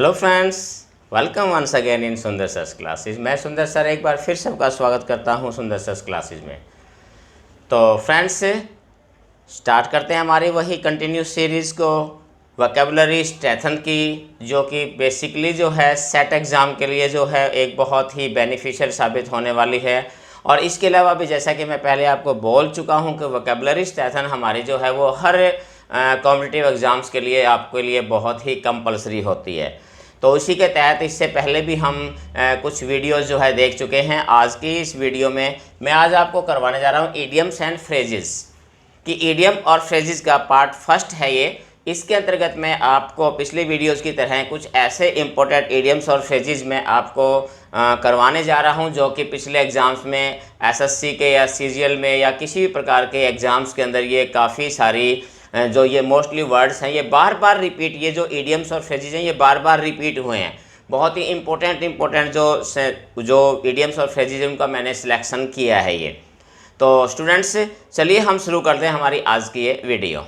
Hello friends, welcome once again in Sundar sir's classes. मैं सुंदर sir एक बार फिर सबका स्वागत करता हूं सुंदर सर्स क्लासेस में। तो फ्रेंड्स, स्टार्ट करते हैं हमारी वही कंटिन्यूस सीरीज़ को, वोकैबुलरी स्ट्रेंथन की, जो कि बेसिकली जो है सेट एग्ज़ाम के लिए जो है एक बहुत ही बेनिफिशियल साबित होने वाली है। और इसके अलावा भी जैसा कि मैं पहले आपको बोल चुका हूं कि वोकैबुलरी स्ट्रेंथन हमारी जो है वो हर कॉम्पिटिटिव एग्ज़ाम्स के लिए आपके लिए बहुत ही कंपलसरी होती है। तो उसी के तहत इससे पहले भी हम कुछ वीडियोस जो है देख चुके हैं। आज की इस वीडियो में मैं आज आपको करवाने जा रहा हूँ इडियम्स एंड फ्रेजेस कि इडियम और फ्रेजेस का पार्ट फर्स्ट है ये। इसके अंतर्गत मैं आपको पिछली वीडियोस की तरह कुछ ऐसे इंपॉर्टेंट इडियम्स और फ्रेजेस मैं आपको करवाने जा रहा हूं जो कि पिछले एग्ज़ाम्स में एसएससी के या सीजीएल में या किसी भी प्रकार के एग्ज़ाम्स के अंदर ये काफ़ी सारी जो ये मोस्टली वर्ड्स हैं ये बार बार रिपीट, ये जो इडियम्स और फ्रेजेस हैं ये बार बार रिपीट हुए हैं। बहुत ही इम्पोर्टेंट जो इडियम्स और फ्रेजेस हैं उनका मैंने सिलेक्शन किया है ये। तो स्टूडेंट्स, चलिए हम शुरू करते हैं हमारी आज की ये वीडियो।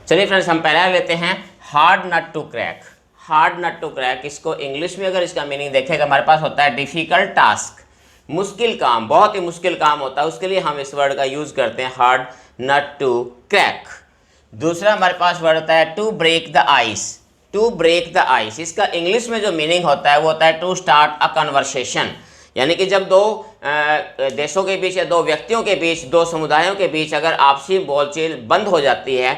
चलिए फ्रेंड्स, हम पहले लेते हैं hard nut to crack. Hard nut to crack, इसको इंग्लिश में अगर इसका मीनिंग देखें तो हमारे पास होता है डिफिकल्ट टास्क, मुश्किल काम, बहुत ही मुश्किल काम होता है, उसके लिए हम इस वर्ड का यूज करते हैं हार्ड नट टू क्रैक। दूसरा हमारे पास वर्ड होता है to break the ice. To break the ice, इसका इंग्लिश में जो मीनिंग होता है वो होता है टू स्टार्ट अ कन्वर्सेशन। यानी कि जब दो देशों के बीच या दो व्यक्तियों के बीच, दो समुदायों के बीच अगर आपसी बोलचाल बंद हो जाती है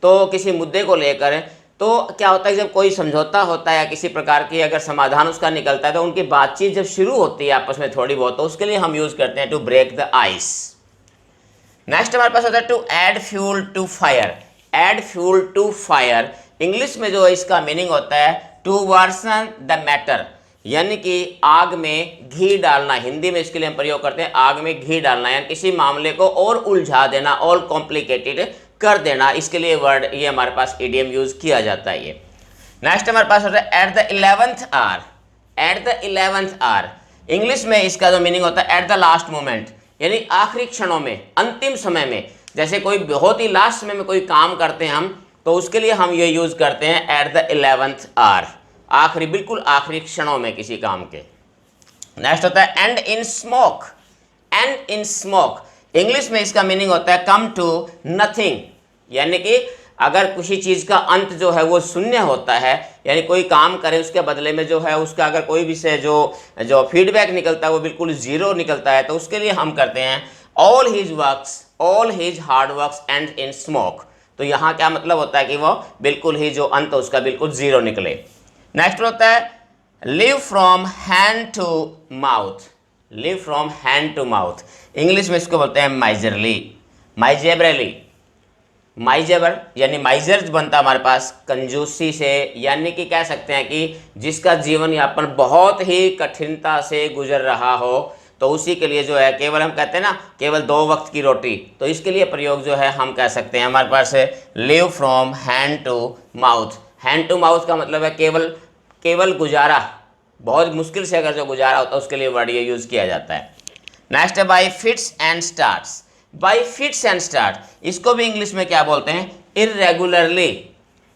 तो किसी मुद्दे को लेकर, तो क्या होता है जब कोई समझौता होता है या किसी प्रकार की अगर समाधान उसका निकलता है तो उनकी बातचीत जब शुरू होती है आपस में थोड़ी बहुत, तो उसके लिए हम यूज करते हैं to break the ice. Next हमारे पास होता है to add fuel to fire. Add fuel to fire, English में जो इसका मीनिंग होता है टू वर्सन द मैटर, यानी कि आग में घी डालना। हिंदी में इसके लिए हम प्रयोग करते हैं आग में घी डालना, यानी किसी मामले को और उलझा देना, और कॉम्प्लिकेटेड कर देना। इसके लिए वर्ड ये हमारे पास इडियम यूज किया जाता है ये। नेक्स्ट हमारे पास होता है at the 11th hour. At the 11th hour, English में इसका जो मीनिंग होता है एट द लास्ट मोमेंट, यानी आखिरी क्षणों में, अंतिम समय में। जैसे कोई बहुत ही लास्ट समय में कोई काम करते हैं हम, तो उसके लिए हम ये यूज करते हैं एट द 11th आवर, आखिरी, बिल्कुल आखिरी क्षणों में किसी काम के। नेक्स्ट होता है and in smoke. And in smoke, English में इसका मीनिंग होता है कम टू नथिंग, यानी कि अगर किसी चीज़ का अंत जो है वो शून्य होता है, यानी कोई काम करे उसके बदले में जो है उसका अगर कोई भी से जो फीडबैक निकलता है वो बिल्कुल जीरो निकलता है, तो उसके लिए हम करते हैं all his works, all his hard works and in smoke. तो यहाँ क्या मतलब होता है कि वो बिल्कुल ही जो अंत उसका बिल्कुल जीरो निकले। नेक्स्ट होता है live from hand to mouth. Live from hand to mouth, English में इसको बोलते हैं माइजरली, माइजेबरली। माइजेबर यानी माइजर बनता हमारे पास कंजूसी से, यानी कि कह सकते हैं कि जिसका जीवन यापन बहुत ही कठिनता से गुजर रहा हो, तो उसी के लिए जो है केवल हम कहते हैं ना केवल 2 वक्त की रोटी, तो इसके लिए प्रयोग जो है हम कह सकते हैं हमारे पास है live from hand to mouth. Hand to mouth का मतलब है केवल गुजारा, बहुत मुश्किल से अगर जो गुजारा होता है उसके लिए वर्ड ये यूज किया जाता है। नेक्स्ट है bye fits and starts. Bye fits and start, इसको भी इंग्लिश में क्या बोलते हैं इर्रेगुलरली,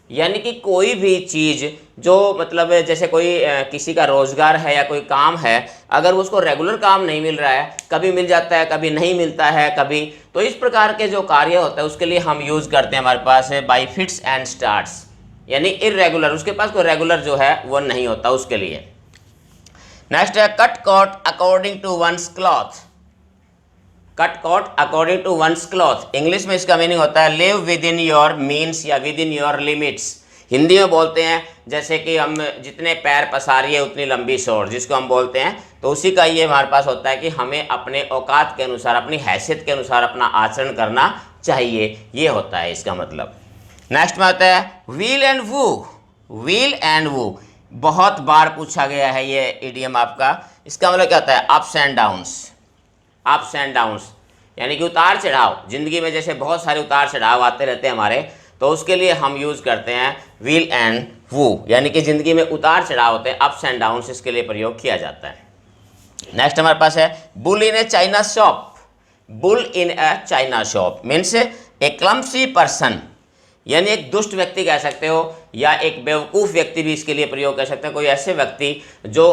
यानी कि कोई भी चीज़ जो मतलब जैसे कोई किसी का रोजगार है या कोई काम है, अगर उसको रेगुलर काम नहीं मिल रहा है, कभी मिल जाता है कभी नहीं मिलता है कभी, तो इस प्रकार के जो कार्य होता है उसके लिए हम यूज करते हैं हमारे पास है बाय फिट्स एंड स्टार्ट्स, यानी इर्रेगुलर, उसके पास कोई रेगुलर जो है वो नहीं होता उसके लिए। नेक्स्ट है cut coat according to one's cloth. Cut coat according to one's cloth, English में इसका मीनिंग होता है live within your means या within your limits. Hindi में बोलते हैं जैसे कि हम जितने पैर पसारिए उतनी लंबी सोर, जिसको हम बोलते हैं, तो उसी का ये हमारे पास होता है कि हमें अपने औकात के अनुसार, अपनी हैसियत के अनुसार अपना आचरण करना चाहिए, ये होता है इसका मतलब। नेक्स्ट में आता है weal and woe. Weal and woe बहुत बार पूछा गया है ये इडियम आपका, इसका मतलब क्या होता है ups and downs. Ups and downs यानी कि उतार चढ़ाव, जिंदगी में जैसे बहुत सारे उतार चढ़ाव आते रहते हैं हमारे, तो उसके लिए हम यूज़ करते हैं विल एंड वू, यानी कि ज़िंदगी में उतार चढ़ाव होते हैं, अप्स एंड डाउन्स, इसके लिए प्रयोग किया जाता है। नेक्स्ट हमारे पास है bull in A China shop. Bull in a China shop means A clumsy person, यानी एक दुष्ट व्यक्ति कह सकते हो, या एक बेवकूफ़ व्यक्ति भी इसके लिए प्रयोग कर सकते हैं। कोई ऐसे व्यक्ति जो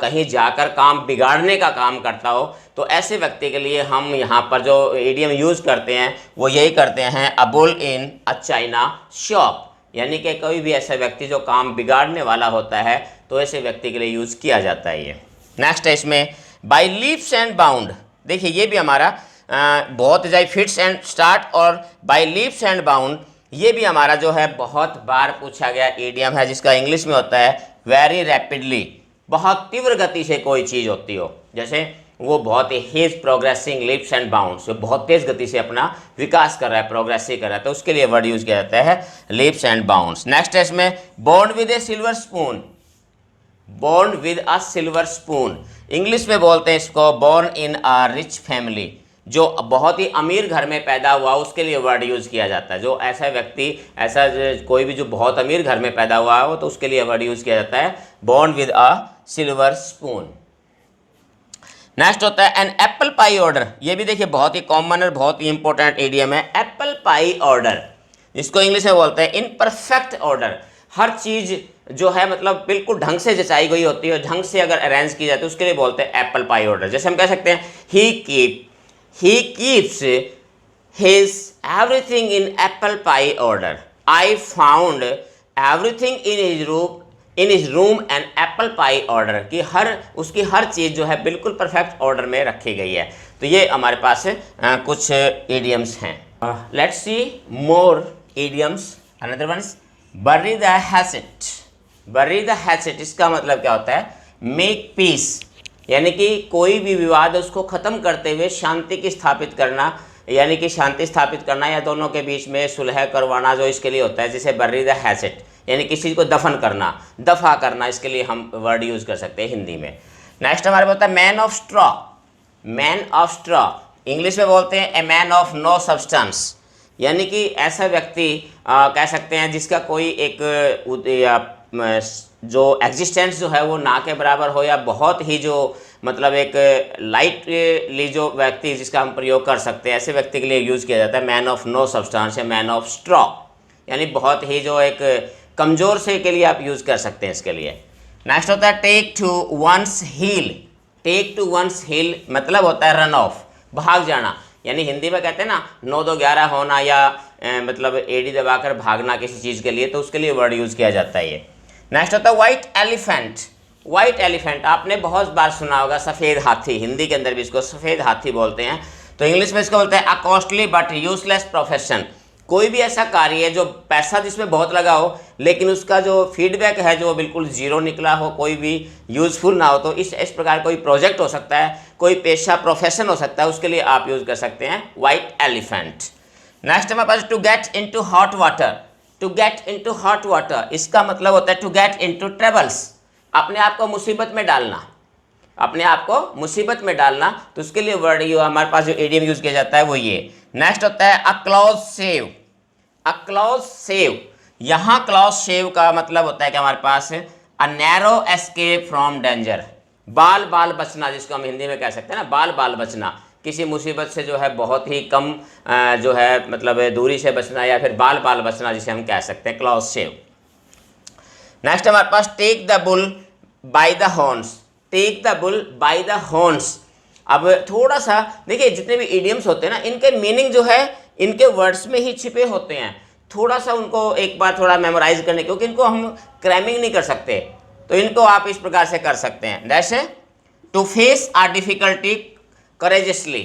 कहीं जाकर काम बिगाड़ने का काम करता हो, तो ऐसे व्यक्ति के लिए हम यहाँ पर जो इडियम यूज़ करते हैं वो यही करते हैं, a bull in a China shop, यानी कि कोई भी ऐसा व्यक्ति जो काम बिगाड़ने वाला होता है, तो ऐसे व्यक्ति के लिए यूज़ किया जाता है ये। नेक्स्ट है इसमें बाई लीप्स एंड बाउंड। देखिए ये भी हमारा बहुत जाए फिट्स एंड स्टार्ट और बाई लीप्स एंड बाउंड, ये भी हमारा जो है बहुत बार पूछा गया इडियम है, जिसका इंग्लिश में होता है वेरी रैपिडली, बहुत तीव्र गति से कोई चीज़ होती हो, जैसे वो बहुत he is progressing leaps and bounds, बहुत तेज़ गति से अपना विकास कर रहा है, प्रोग्रेस ही कर रहा है, तो उसके लिए वर्ड यूज़ किया जाता है लीप्स एंड बाउंड्स। नेक्स्ट है इसमें born with a silver spoon. Born with a silver spoon, English में बोलते हैं इसको born in a rich family, जो बहुत ही अमीर घर में पैदा हुआ उसके लिए वर्ड यूज़ किया जाता है। जो ऐसा व्यक्ति, ऐसा कोई भी जो बहुत अमीर घर में पैदा हुआ हो, तो उसके लिए वर्ड यूज़ किया जाता है born with a silver spoon. Next होता है एन एप्पल पाई ऑर्डर। ये भी देखिए बहुत ही कॉमन और बहुत ही इंपॉर्टेंट इडियम है, एप्पल पाई ऑर्डर, जिसको इंग्लिश में बोलते हैं इन परफेक्ट ऑर्डर। हर चीज़ जो है मतलब बिल्कुल ढंग से जचाई गई होती है, ढंग से अगर अरेंज की जाती है, उसके लिए बोलते हैं एप्पल पाई ऑर्डर। जैसे हम कह सकते हैं he keeps his everything in apple pie order. I found everything in his room an apple pie order, कि उसकी हर चीज़ जो है बिल्कुल परफेक्ट ऑर्डर में रखी गई है। तो ये हमारे पास कुछ इडियम्स हैं। Let's see more idioms. Another once bury the hatchet। bury the hatchet इसका मतलब क्या होता है, मेक पीस, यानी कि कोई भी विवाद है उसको ख़त्म करते हुए शांति की स्थापित करना, यानी कि शांति स्थापित करना या दोनों के बीच में सुलह करवाना, जो इसके लिए होता है, जिसे bury the hatchet, यानी किसी को दफन करना, दफा करना, इसके लिए हम वर्ड यूज़ कर सकते हैं हिंदी में। नेक्स्ट हमारे होता है man of straw. Man of straw English में बोलते हैं a man of no substance, यानी कि ऐसा व्यक्ति कह सकते हैं जिसका कोई एक जो एग्जिस्टेंस जो है वो ना के बराबर हो, या बहुत ही जो मतलब एक लाइटली जो व्यक्ति जिसका हम प्रयोग कर सकते हैं, ऐसे व्यक्ति के लिए यूज़ किया जाता है मैन ऑफ नो सब्सटेंस या मैन ऑफ स्ट्रॉ, यानी बहुत ही जो एक कमज़ोर से के लिए आप यूज़ कर सकते हैं इसके लिए। नेक्स्ट होता है take to one's heel. Take to one's heel मतलब होता है रन ऑफ, भाग जाना, यानी हिंदी में कहते हैं ना 9-2-11 होना, या मतलब एडी दबाकर भागना किसी चीज़ के लिए, तो उसके लिए वर्ड यूज़ किया जाता है ये। नेक्स्ट होता है वाइट एलिफेंट। वाइट एलिफेंट आपने बहुत बार सुना होगा, सफ़ेद हाथी, हिंदी के अंदर भी इसको सफ़ेद हाथी बोलते हैं, तो इंग्लिश में इसको बोलते हैं a costly but useless profession. कोई भी ऐसा कार्य है जो पैसा जिसमें बहुत लगा हो, लेकिन उसका जो फीडबैक है जो बिल्कुल ज़ीरो निकला हो, कोई भी यूज़फुल ना हो, तो इस प्रकार कोई प्रोजेक्ट हो सकता है, कोई पेशा प्रोफेशन हो सकता है, उसके लिए आप यूज़ कर सकते हैं वाइट एलिफेंट। नेक्स्ट हमारे पास to get into hot water. To get into hot water इसका मतलब होता है टू गेट इनटू ट्रबल्स, अपने आप को मुसीबत में डालना, अपने आप को मुसीबत में डालना, तो उसके लिए वर्ड ये हमारे पास जो इडियम यूज़ किया जाता है वो ये। नेक्स्ट होता है a close shave. A close shave, यहाँ क्लॉज सेव का मतलब होता है कि हमारे पास a narrow escape from danger, बाल बाल बचना, जिसको हम हिंदी में कह सकते हैं ना, बाल बाल बचना, किसी मुसीबत से जो है बहुत ही कम जो है मतलब दूरी से बचना, या फिर बाल बाल बचना, जिसे हम कह सकते हैं क्लॉज सेव। नेक्स्ट हमारे पास take the bull by the horns. Take the bull by the horns, अब थोड़ा सा देखिए जितने भी इडियम्स होते हैं ना, इनके मीनिंग जो है इनके वर्ड्स में ही छिपे होते हैं, थोड़ा सा उनको एक बार थोड़ा मेमोराइज करने, क्योंकि इनको हम क्रैमिंग नहीं कर सकते, तो इनको आप इस प्रकार से कर सकते हैं। जैसे टू फेस आ डिफिकल्टी करेजसली,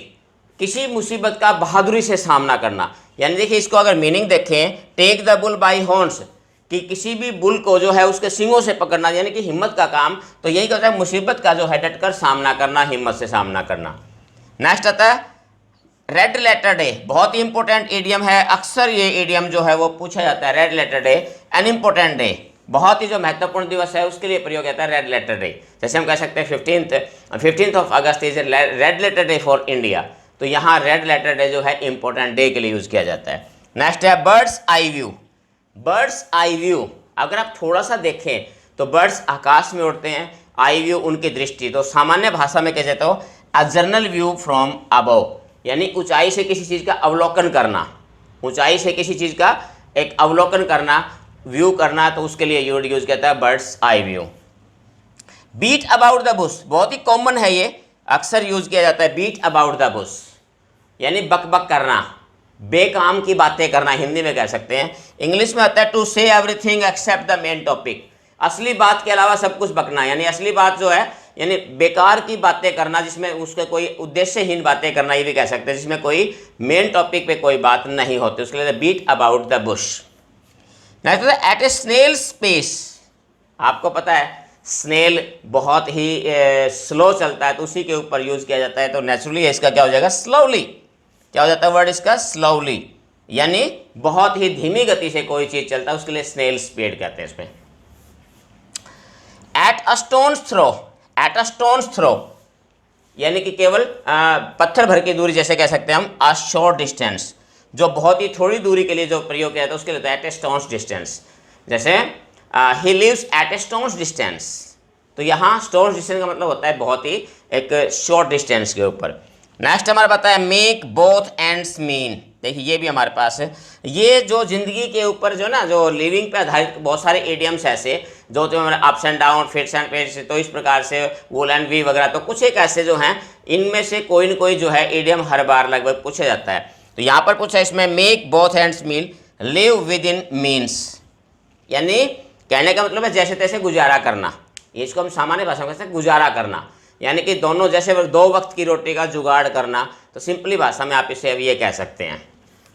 किसी मुसीबत का बहादुरी से सामना करना, यानी देखिए इसको अगर मीनिंग देखें, take the bull by horns, कि किसी भी बुल को जो है उसके सींगों से पकड़ना, यानी कि हिम्मत का काम, तो यही कहता है मुसीबत का जो है डटकर सामना करना, हिम्मत से सामना करना। नेक्स्ट आता है रेड लेटर डे, बहुत ही इंपॉर्टेंट इडियम है, अक्सर ये इडियम जो है वो पूछा जाता है। Red letter day an important day, बहुत ही जो महत्वपूर्ण दिवस है उसके लिए प्रयोग होता है रेड लेटर डे। जैसे हम कह सकते हैं 15th of August is red letter day for India, तो यहाँ रेड लेटर डे जो है इंपॉर्टेंट डे के लिए यूज़ किया जाता है। नेक्स्ट है bird's eye view. Birds eye view, अगर आप थोड़ा सा देखें तो बर्ड्स आकाश में उड़ते हैं, आई व्यू उनकी दृष्टि। तो सामान्य भाषा में कह देता हूँ a general view from above, यानी ऊंचाई से किसी चीज़ का अवलोकन करना, ऊंचाई से किसी चीज़ का एक अवलोकन करना, व्यू करना, तो उसके लिए यूज कहता है bird's eye view. Beat about the bush, बहुत ही कॉमन है ये, अक्सर यूज किया जाता है बीट अबाउट द बुश, यानी बक बक करना, बेकाम की बातें करना, हिंदी में कह सकते हैं। इंग्लिश में आता है टू से everything except the main topic, असली बात के अलावा सब कुछ बकना, यानी असली बात जो है यानी बेकार की बातें करना, जिसमें उसके कोई उद्देश्यहीन बातें करना, ये भी कह सकते हैं, जिसमें कोई मेन टॉपिक पे कोई बात नहीं होती, उसके लिए beat about the bush. Next है एट ए स्नेल स्पेस। आपको पता है स्नेल बहुत ही स्लो चलता है, तो उसी के ऊपर यूज किया जाता है, तो नेचुरली इसका क्या हो जाएगा स्लोली। क्या हो जाता है वर्ड इसका स्लोली, यानी बहुत ही धीमी गति से कोई चीज चलता है, उसके लिए स्नेल स्पीड कहते हैं इसमें। At a stone's throw, at a stone's throw यानी कि केवल पत्थर भर की दूरी, जैसे कह सकते हैं हम अ शॉर्ट डिस्टेंस, जो बहुत ही थोड़ी दूरी के लिए जो प्रयोग किया जाता है उसके लिए एट ए स्टोन्स डिस्टेंस। जैसे ही lives at a stone's distance, तो यहाँ स्टोन्स डिस्टेंस का मतलब होता है बहुत ही एक शॉर्ट डिस्टेंस के ऊपर। नेक्स्ट हमारा पता है मेक बोथ एंड्स मीन। देखिए ये भी हमारे पास है, ये जो जिंदगी के ऊपर जो ना जो लिविंग पे आधारित बहुत सारे एडियम्स ऐसे जो हमारे ups and down, fits and pets, तो इस प्रकार से वुल एंड वी वगैरह, तो कुछ एक ऐसे जो हैं, इनमें से कोई न कोई जो है एडियम हर बार लगभग पूछा जाता है। तो यहाँ पर पूछा इसमें make both ends mean, live with in means, यानी कहने का मतलब है जैसे तैसे गुजारा करना, इसको हम सामान्य भाषा में कहते हैं गुजारा करना, यानी कि दोनों जैसे दो वक्त की रोटी का जुगाड़ करना, तो सिंपली भाषा में आप इसे अभी ये कह सकते हैं।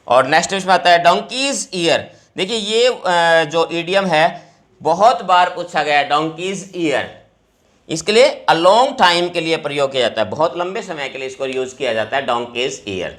और नेक्स्ट इसमें आता है डोंकीज ईयर। देखिए ये जो ईडियम है बहुत बार पूछा गया है, डोंकीज ईयर, इसके लिए अ लॉन्ग टाइम के लिए प्रयोग किया जाता है, बहुत लंबे समय के लिए इसको यूज किया जाता है डोंकीज ईयर।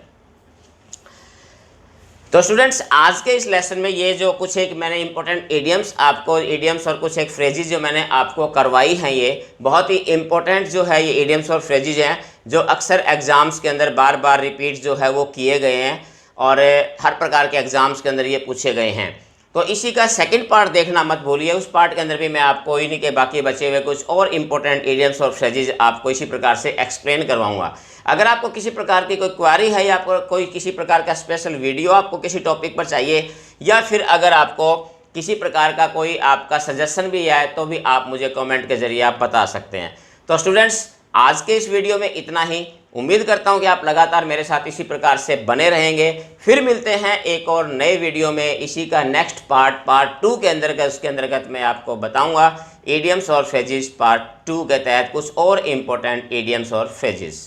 तो स्टूडेंट्स आज के इस लेसन में ये जो कुछ एक मैंने इंपॉर्टेंट एडियम्स आपको, एडियम्स और कुछ एक फ्रेजेस जो मैंने आपको करवाई हैं, ये बहुत ही इंपॉर्टेंट जो है ये एडियम्स और फ्रेजेस हैं, जो अक्सर एग्जाम्स के अंदर बार बार रिपीट जो है वो किए गए हैं और हर प्रकार के एग्जाम्स के अंदर ये पूछे गए हैं। तो इसी का सेकंड पार्ट देखना मत भूलिए, उस पार्ट के अंदर भी मैं आपको इन्हीं के बाकी बचे हुए कुछ और इंपॉर्टेंट एडियम्स और फ्रेजेस आपको इसी प्रकार से एक्सप्लेन करवाऊंगा। अगर आपको किसी प्रकार की कोई क्वेरी है या आपको कोई किसी प्रकार का स्पेशल वीडियो आपको किसी टॉपिक पर चाहिए, या फिर अगर आपको किसी प्रकार का कोई आपका सजेशन भी है, तो भी आप मुझे कमेंट के जरिए आप बता सकते हैं। तो स्टूडेंट्स आज के इस वीडियो में इतना ही, उम्मीद करता हूं कि आप लगातार मेरे साथ इसी प्रकार से बने रहेंगे। फिर मिलते हैं एक और नए वीडियो में, इसी का नेक्स्ट पार्ट 2 के अंतर्गत, उसके अंतर्गत मैं आपको बताऊंगा एडियम्स और फ्रेजेस पार्ट 2 के तहत कुछ और इम्पोर्टेंट एडियम्स और फ्रेजेस।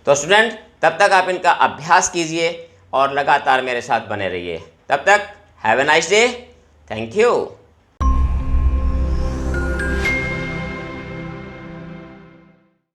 तो स्टूडेंट तब तक आप इनका अभ्यास कीजिए और लगातार मेरे साथ बने रहिए। तब तक have a nice day, thank you.